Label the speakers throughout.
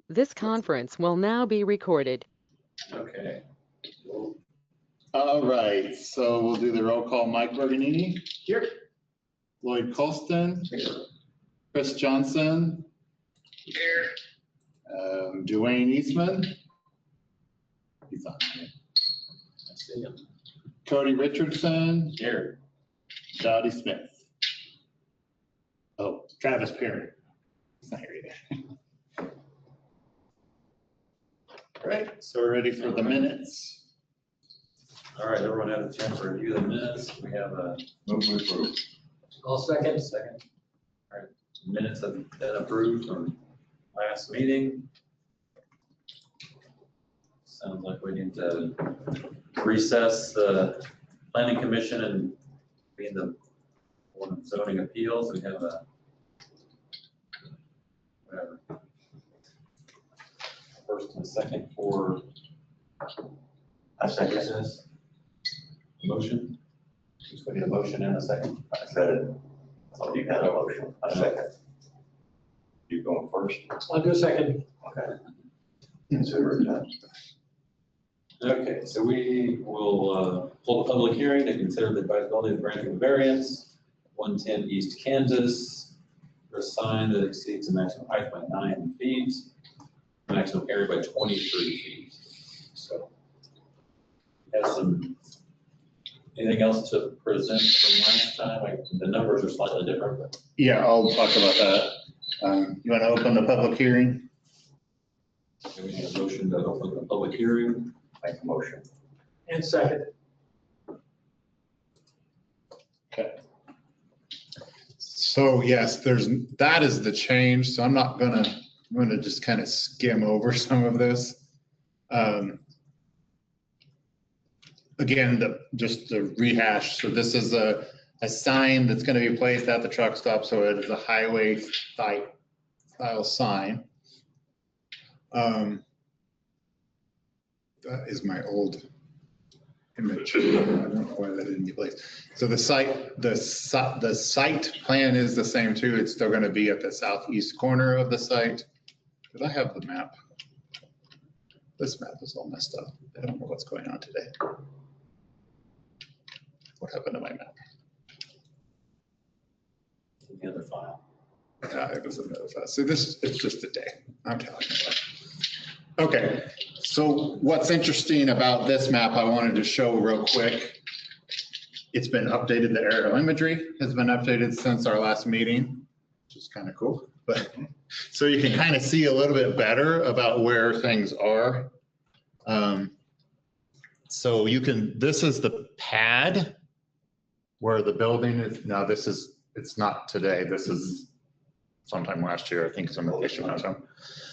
Speaker 1: This conference will now be recorded.
Speaker 2: Okay.
Speaker 3: All right, so we'll do the roll call. Mike Berganini.
Speaker 2: Here.
Speaker 3: Lloyd Colston.
Speaker 2: Here.
Speaker 3: Chris Johnson.
Speaker 2: Here.
Speaker 3: Dwayne Eastman. He's on.
Speaker 2: I see him.
Speaker 3: Cody Richardson.
Speaker 2: Here.
Speaker 3: Dottie Smith. Oh, Travis Perry. He's not here yet. All right, so we're ready for the minutes.
Speaker 2: All right, everyone had a chance to review the minutes. We have a
Speaker 3: Move to approve.
Speaker 2: all second. All right, minutes have been approved from last meeting. Sounds like we need to recess the planning commission and be in the Board of zoning appeals. We have a whatever. First and second for
Speaker 4: I second this.
Speaker 2: motion. Just need a motion and a second.
Speaker 4: I said it. Oh, you got a motion. I second. You going first?
Speaker 5: I'll do a second.
Speaker 4: Okay. Consider it done.
Speaker 2: Okay, so we will hold a public hearing to consider the advisability of granting a variance, 110 East Kansas, for a sign that exceeds the maximum height by 9 feet, maximum area by 23 feet. So, have some, anything else to present from last time? The numbers are slightly different, but
Speaker 3: Yeah, I'll talk about that. You want to open the public hearing?
Speaker 2: we need a motion to open the public hearing.
Speaker 4: Make a motion.
Speaker 5: And second.
Speaker 3: Okay. So yes, that is the change. So I'm gonna just kind of skim over some of this. Again, just to rehash. So this is a sign that's going to be placed at the truck stop. So it is a highway style sign. That is my old image. I don't know why that didn't get placed. So the site plan is the same too. It's still going to be at the southeast corner of the site. Did I have the map? This map is all messed up. I don't know what's going on today. What happened to my map?
Speaker 2: The other file.
Speaker 3: It was another file. So it's just a day. I'm telling you what. Okay, so what's interesting about this map I wanted to show real quick. It's been updated, the aerial imagery has been updated since our last meeting, which is kind of cool. But so you can kind of see a little bit better about where things are. So this is the pad where the building is. Now it's not today. This is sometime last year, I think, some vacation or something.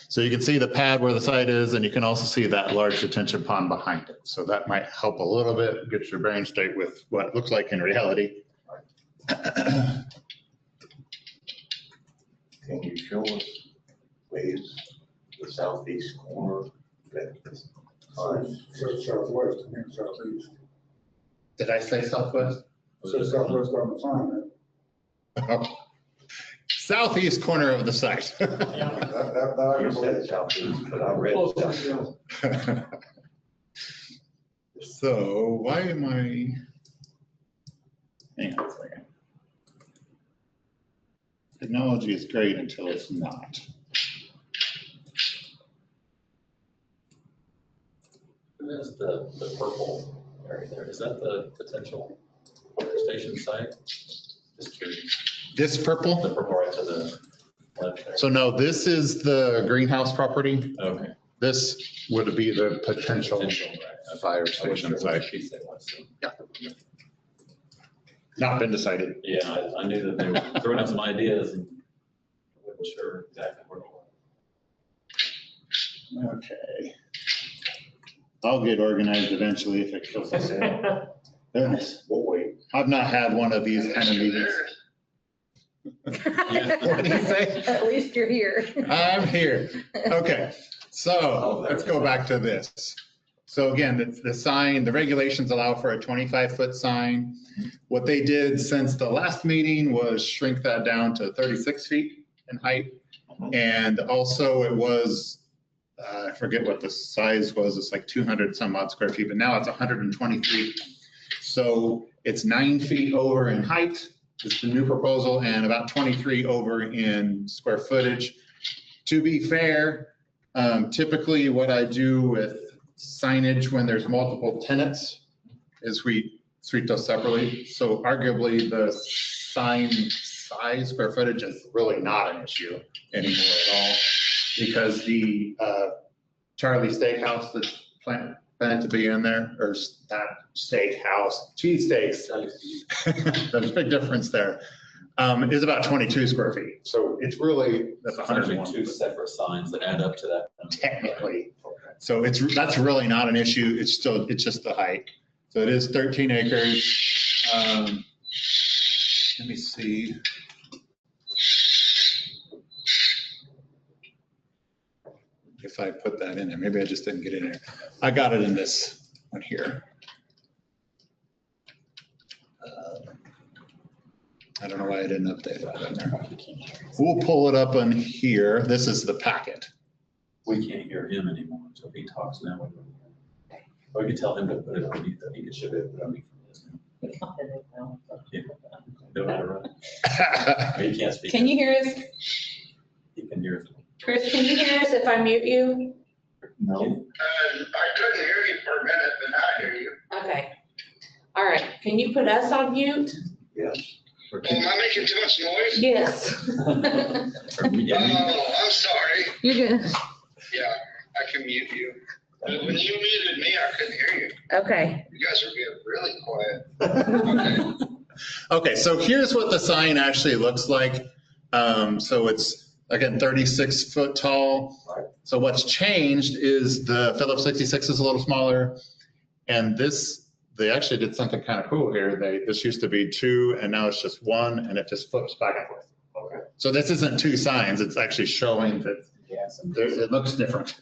Speaker 3: So you can see the pad where the site is, and you can also see that large detention pond behind it. So that might help a little bit, get your brain straight with what it looks like in reality.
Speaker 4: Can you show us, please, the southeast corner?
Speaker 6: Says southwest, I mean southeast.
Speaker 3: Did I say southwest?
Speaker 6: Says southwest on the sign.
Speaker 3: Oh. Southeast corner of the site.
Speaker 4: You said southeast, but I read southeast.
Speaker 3: So why am I? Hang on a second. Technology is great until it's not.
Speaker 2: There's the purple area there. Is that the potential station site? Just curious.
Speaker 3: This purple?
Speaker 2: The purple right to the left there.
Speaker 3: So no, this is the greenhouse property.
Speaker 2: Okay.
Speaker 3: This would be the potential
Speaker 2: Right.
Speaker 3: fire
Speaker 2: I wasn't
Speaker 3: station
Speaker 2: sure what
Speaker 3: site.
Speaker 2: she said was, so.
Speaker 3: Yeah. Not been decided.
Speaker 2: Yeah, I knew that they were throwing out some ideas and I wasn't sure exactly where it was.
Speaker 3: Okay. I'll get organized eventually if it kills us. Goodness,
Speaker 4: We'll wait.
Speaker 3: I've not had one of these kind of meetings. What did he say?
Speaker 7: At least you're here.
Speaker 3: I'm here. Okay, so let's go back to this. So again, the sign, the regulations allow for a 25-foot sign. What they did since the last meeting was shrink that down to 36 feet in height. And also it was I forget what the size was, it's like 200 some odd square feet, but now it's 123. So it's 9 feet over in height, is the new proposal, and about 23 over in square footage. To be fair, typically what I do with signage when there's multiple tenants is we treat those separately. So arguably the sign size, square footage is really not an issue anymore at all, because the Charlie Steakhouse that's planned to be in there, or not steakhouse, cheesesteaks, there's a big difference there, is about 22 square feet. So it's really, that's
Speaker 2: It's actually
Speaker 3: 101.
Speaker 2: two separate signs that add up to that.
Speaker 3: Technically. So that's really not an issue. It's just the height. So it is 13 acres. Let me see. If I put that in there, maybe I just didn't get in there. I got it in this one here. I don't know why I didn't update that in there. We'll pull it up on here. This is the packet.
Speaker 2: We can't hear him anymore, so if he talks now. Or we could tell him to put it on mute, that he could should have put it on mute. No matter what. He can't speak.
Speaker 7: Can you hear us?
Speaker 2: He can hear us.
Speaker 7: Chris, can you hear us if I mute you?
Speaker 2: No.
Speaker 8: I couldn't hear you for a minute, but now I hear you.
Speaker 7: Okay. All right. Can you put us on mute?
Speaker 4: Yes.
Speaker 8: Oh, am I making too much noise?
Speaker 7: Yes.
Speaker 8: Oh, I'm sorry.
Speaker 1: You're good.
Speaker 8: Yeah, I can mute you. But when you muted me, I couldn't hear you.
Speaker 7: Okay.
Speaker 8: You guys are being really quiet. Okay.
Speaker 3: Okay, so here's what the sign actually looks like. So it's, again, 36 foot tall. So what's changed is the Phillips 66 is a little smaller. And this, they actually did something kind of cool here. This used to be 2 and now it's just 1 and it just flips back and forth.
Speaker 4: Okay.
Speaker 3: So this isn't 2 signs, it's actually showing that it looks different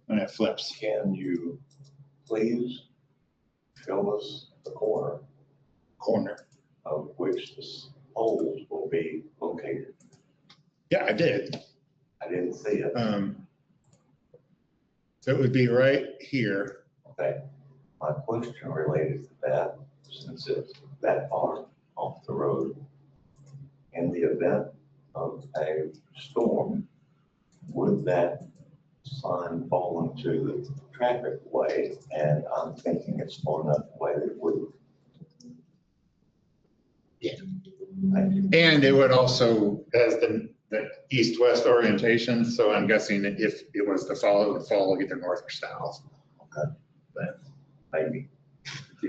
Speaker 3: when it flips.
Speaker 4: Can you please show us the corner
Speaker 3: Corner.
Speaker 4: of which the poles will be located?
Speaker 3: Yeah, I did.
Speaker 4: I didn't see it.
Speaker 3: So it would be right here.
Speaker 4: Okay. My question related to that, since it's that far off the road, in the event of a storm, would that sign fall into the traffic way? And I'm thinking it's far enough away that it wouldn't.
Speaker 3: Yeah.
Speaker 4: Thank you.
Speaker 3: And it would also, has the east-west orientation, so I'm guessing that if it was to follow, it would follow either north or south.
Speaker 4: Okay. But maybe.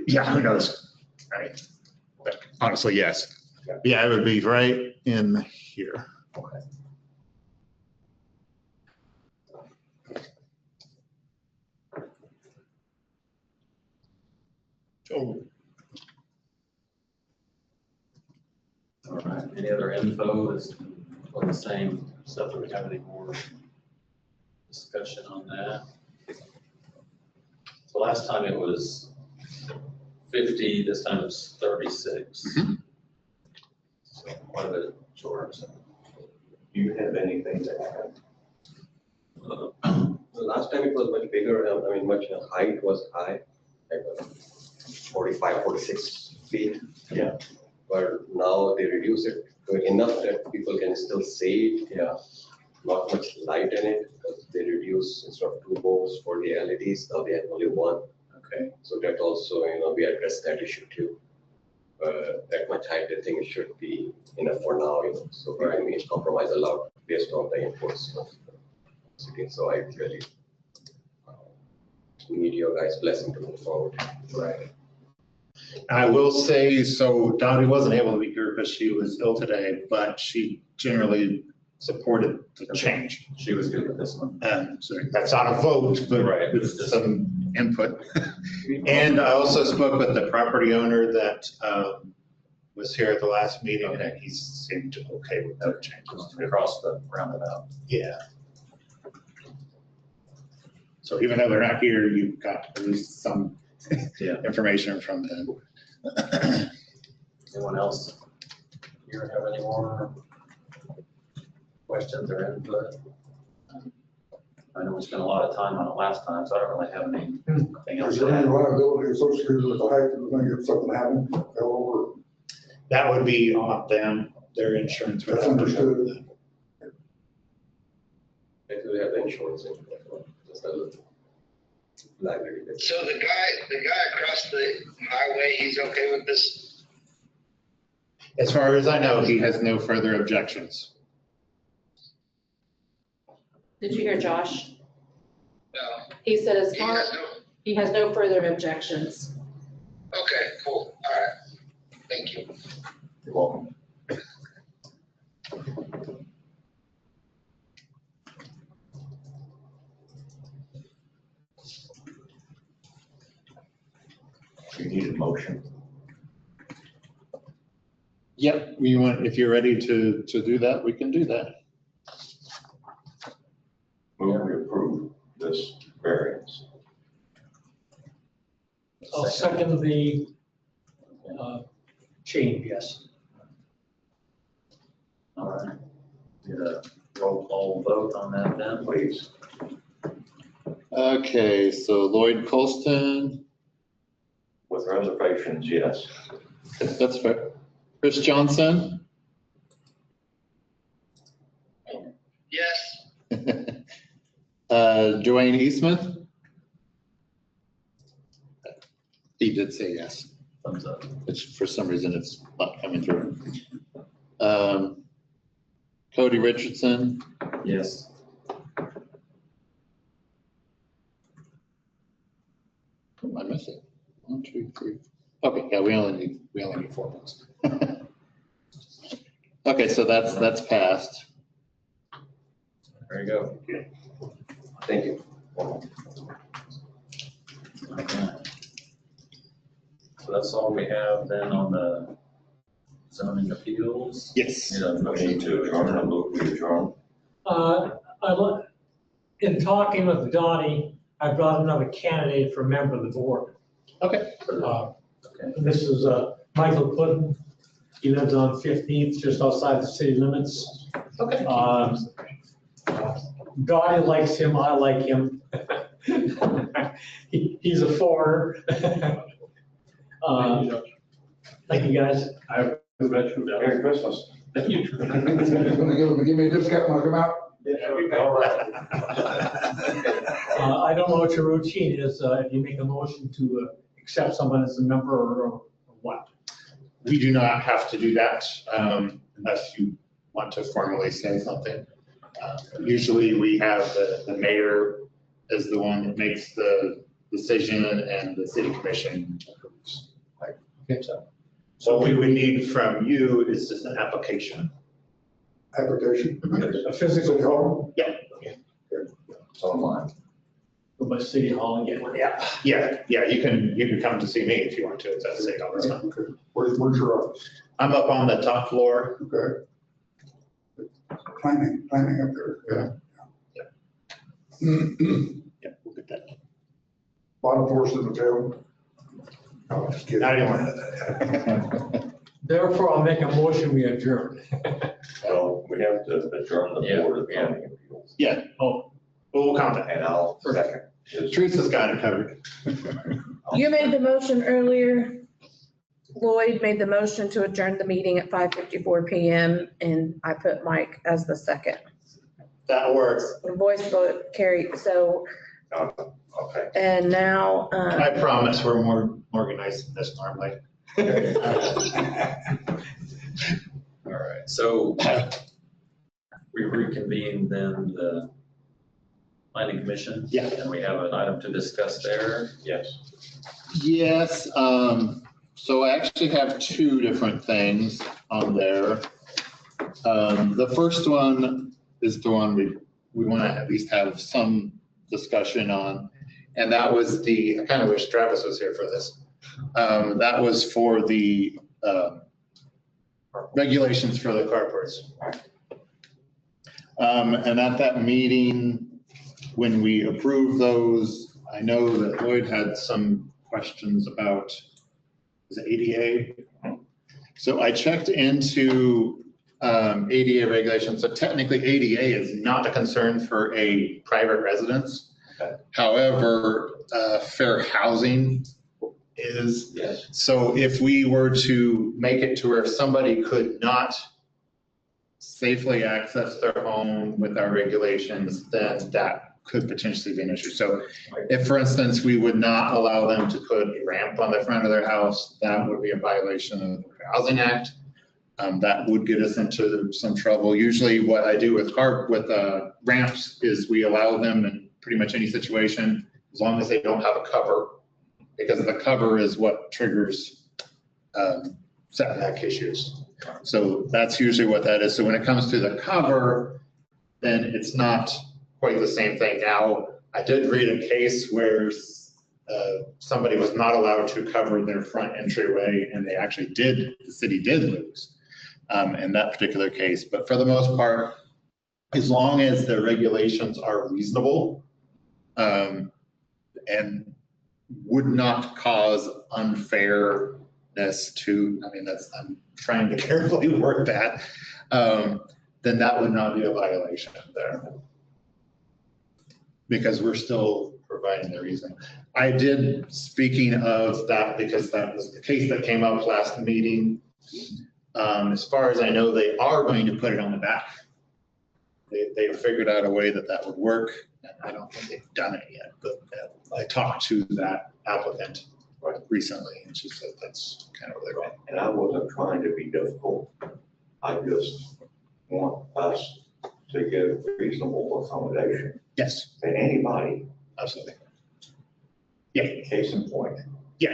Speaker 3: Yeah, who knows, right? But honestly, yes. Yeah, it would be right in here.
Speaker 4: Okay.
Speaker 3: Oh,
Speaker 2: All right, any other info is on the same stuff? Do we have any more discussion on that? So last time it was 50, this time it's 36.
Speaker 3: Mhm.
Speaker 2: So quite a bit shorter. So,
Speaker 4: Do you have anything to add?
Speaker 9: The last time it was much bigger, I mean, much height was high, like 45, 46 feet.
Speaker 4: Yeah.
Speaker 9: But now they reduce it to enough that people can still see it.
Speaker 4: Yeah.
Speaker 9: Not much light in it, because they reduce, instead of 2 bulbs for the LEDs, now they have only 1.
Speaker 2: okay,
Speaker 9: So that also, we address that issue too. That much height, I think it should be enough for now, so I mean, compromise allowed based on the inputs of the city. So I really need your guys' blessing to move forward.
Speaker 3: right. I will say, so Dottie wasn't able to be here because she was ill today, but she generally supported the change.
Speaker 2: she was good with this one.
Speaker 3: So that's not a vote, but
Speaker 2: Right.
Speaker 3: it's some input. And I also spoke with the property owner that was here at the last meeting, and he seemed okay with the changes.
Speaker 2: Across the roundabout.
Speaker 3: Yeah. So even though they're not here, you've got at least some
Speaker 2: Yeah.
Speaker 3: information from them.
Speaker 2: Anyone else here have any more questions or input? I know we spent a lot of time on it last time, so I don't really have anything else
Speaker 6: Is
Speaker 2: to
Speaker 6: there any
Speaker 2: add.
Speaker 6: liability associated with the height of the thing if something happened, fell over?
Speaker 3: That would be on them, their insurance. would
Speaker 6: That's
Speaker 3: have to cover
Speaker 6: understood.
Speaker 3: that.
Speaker 9: If you have the insurance, just a liability.
Speaker 8: So the guy across the highway, he's okay with this?
Speaker 3: As far as I know, he has no further objections.
Speaker 7: Did you hear Josh?
Speaker 8: No.
Speaker 7: He said as
Speaker 8: He
Speaker 7: far,
Speaker 8: has no,
Speaker 7: he has no further objections.
Speaker 8: okay, cool, all right. Thank you.
Speaker 4: You're welcome. You need a motion.
Speaker 3: Yep, you want, if you're ready to do that, we can do that.
Speaker 4: Move to approve this variance.
Speaker 5: I'll second the change, yes.
Speaker 2: All right. Get a roll call vote on that then.
Speaker 4: Please.
Speaker 3: Okay, so Lloyd Colston,
Speaker 4: With reservations, yes.
Speaker 3: that's fair. Chris Johnson?
Speaker 8: Yes,
Speaker 3: Joanne Eastman? He did say yes,
Speaker 2: Thumbs up.
Speaker 3: which for some reason it's not coming through. Cody Richardson,
Speaker 2: Yes.
Speaker 3: who am I missing? 1, 2, 3. Okay, yeah, we only need 4 votes. Okay, so that's passed.
Speaker 2: There you go.
Speaker 9: Thank you.
Speaker 2: Okay. So that's all we have then on the zoning appeals.
Speaker 3: Yes.
Speaker 2: Need a
Speaker 4: We
Speaker 2: motion
Speaker 4: need to adjourn and move to adjourn.
Speaker 5: In talking with Donnie, I brought another candidate for member of the board.
Speaker 3: Okay.
Speaker 5: This is Michael Puddin. He lives on 15th, just outside the city limits.
Speaker 3: Okay.
Speaker 5: Donnie likes him, I like him. He's a foreigner. Thank you, guys.
Speaker 4: Merry Christmas.
Speaker 5: Thank you.
Speaker 6: He's gonna give me a discount when I come out?
Speaker 5: I don't know what your routine is, if you make a motion to accept someone as a member or what.
Speaker 3: We do not have to do that unless you want to formally say something. Usually we have the mayor as the one that makes the decision and the city commission approves.
Speaker 5: Okay, so.
Speaker 3: So what we would need from you is just an application.
Speaker 6: Application.
Speaker 5: A physical home,
Speaker 4: It's online.
Speaker 5: go by City Hall and get one.
Speaker 3: Yeah, you can come to see me if you want to. It's at City Hall. That's fine.
Speaker 6: Okay. Where's your office?
Speaker 3: I'm up on the top floor.
Speaker 6: Okay. Planning up there, yeah.
Speaker 3: Yeah, we'll get that.
Speaker 6: Bottom floor's in the tail. No, I'm just kidding.
Speaker 3: Not anymore.
Speaker 5: Therefore, I'll make a motion, we adjourn.
Speaker 4: So we have to adjourn the
Speaker 2: Yeah,
Speaker 4: board of
Speaker 2: yeah.
Speaker 4: zoning appeals.
Speaker 3: Yeah,
Speaker 5: Oh,
Speaker 3: we'll contact.
Speaker 4: And I'll second. his-
Speaker 3: Teresa's got it covered.
Speaker 7: You made the motion earlier. Lloyd made the motion to adjourn the meeting at 5:54 PM, and I put Mike as the second.
Speaker 3: That works.
Speaker 7: The voice vote carried, so,
Speaker 4: Okay.
Speaker 7: and now,
Speaker 3: I promise we're more organized than this normally.
Speaker 2: All right, so we reconvene then the planning commission.
Speaker 3: Yeah.
Speaker 2: And we have an item to discuss there.
Speaker 4: Yes.
Speaker 3: Yes, so I actually have 2 different things on there. The first one is the one we want to at least have some discussion on. And that was I kind of wish Travis was here for this. That was for the regulations for the carports. And at that meeting, when we approved those, I know that Lloyd had some questions about, is it ADA? So I checked into ADA regulations. So technically ADA is not a concern for a private residence.
Speaker 4: Okay.
Speaker 3: However, fair housing is.
Speaker 4: Yes.
Speaker 3: So if we were to make it to where somebody could not safely access their home with our regulations, then that could potentially be an issue. So if, for instance, we would not allow them to put a ramp on the front of their house, that would be a violation of the Fair Housing Act. That would get us into some trouble. Usually what I do with ramps is we allow them in pretty much any situation, as long as they don't have a cover, because the cover is what triggers setback issues. So that's usually what that is. So when it comes to the cover, then it's not quite the same thing. Now, I did read a case where somebody was not allowed to cover their front entryway, and they actually did, the city did lose in that particular case. But for the most part, as long as the regulations are reasonable and would not cause unfairness to, I mean, I'm trying to carefully word that, then that would not be a violation there. Because we're still providing the reason. I did, speaking of that, because that was the case that came up last meeting. As far as I know, they are going to put it on the back. They figured out a way that would work. And I don't think they've done it yet, but I talked to that applicant recently, and she said that's kind of where they're going.
Speaker 4: And I wasn't trying to be difficult. I just want us to give reasonable accommodation.
Speaker 3: Yes.
Speaker 4: To anybody.
Speaker 3: Absolutely. Yeah.
Speaker 4: Case in point.
Speaker 3: Yeah,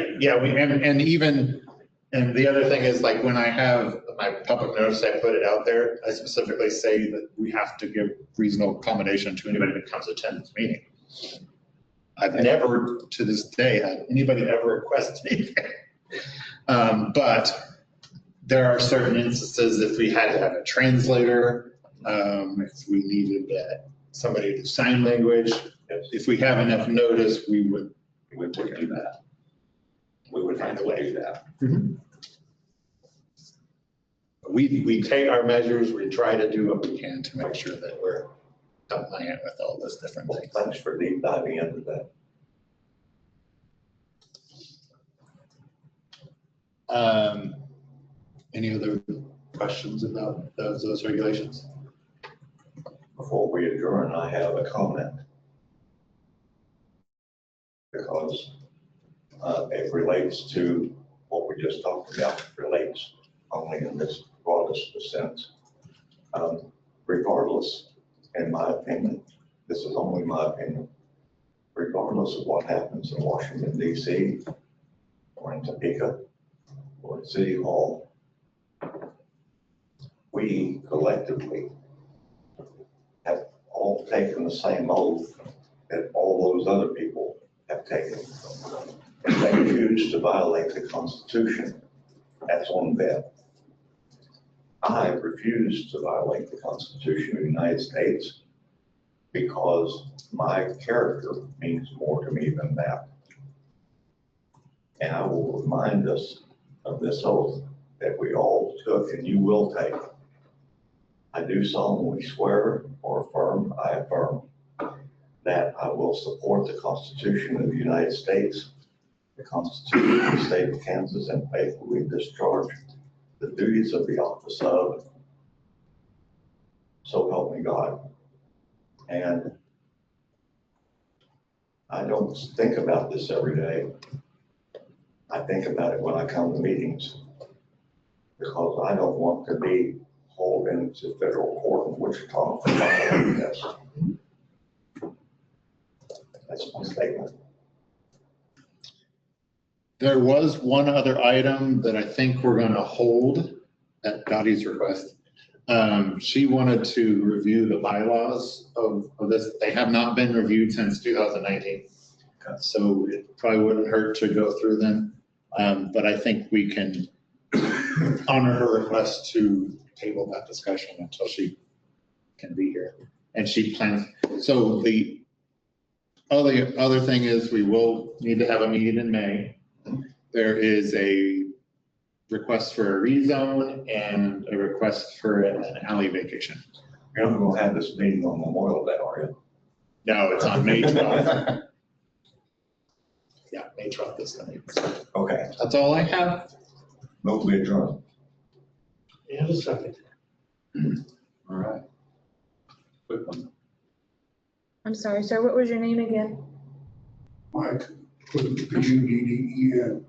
Speaker 3: and the other thing is, like, when I have my public notice, I put it out there, I specifically say that we have to give reasonable accommodation to anybody that comes to attend this meeting. I've never, to this day, had anybody ever request anything. But there are certain instances, if we had to have a translator, if we needed somebody to sign language, if we have enough notice, we would do that. We would find a way to do that. Mm-hmm. We take our measures, we try to do what we can to make sure that we're compliant with all those different things.
Speaker 4: Thanks for deep diving into that.
Speaker 3: Any other questions about those regulations?
Speaker 4: Before we adjourn, I have a comment. Because it relates to what we just talked about, it relates only in this broadest sense. Regardless, in my opinion, this is only my opinion, regardless of what happens in Washington, D.C., or in Topeka, or in City Hall, we collectively have all taken the same oath that all those other people have taken. If they choose to violate the Constitution, that's on them. I refuse to violate the Constitution of the United States because my character means more to me than that. And I will remind us of this oath that we all took and you will take. I do solemnly swear or affirm, I affirm, that I will support the Constitution of the United States, the Constitution of the State of Kansas, and faithfully discharge the duties of the office of, so help me God. And I don't think about this every day. I think about it when I come to meetings, because I don't want to be hauled into federal court in Wichita for violating this. That's my statement.
Speaker 3: There was one other item that I think we're going to hold at Dottie's request. She wanted to review the bylaws of this. They have not been reviewed since 2019. So it probably wouldn't hurt to go through them. But I think we can honor her request to table that discussion until she can be here. And she plans, so the other thing is we will need to have a meeting in May. There is a request for a rezone and a request for an alley vacation.
Speaker 4: You're not gonna have this meeting on Memorial Day, are you?
Speaker 3: No, it's on May 12th. Yeah, May 12th is the date.
Speaker 4: Okay,
Speaker 3: That's all I have.
Speaker 4: move to adjourn.
Speaker 5: And a second.
Speaker 2: All right. Quick one.
Speaker 7: I'm sorry, sir, what was your name again?
Speaker 6: Mike, put the P-U-D-D-E-N.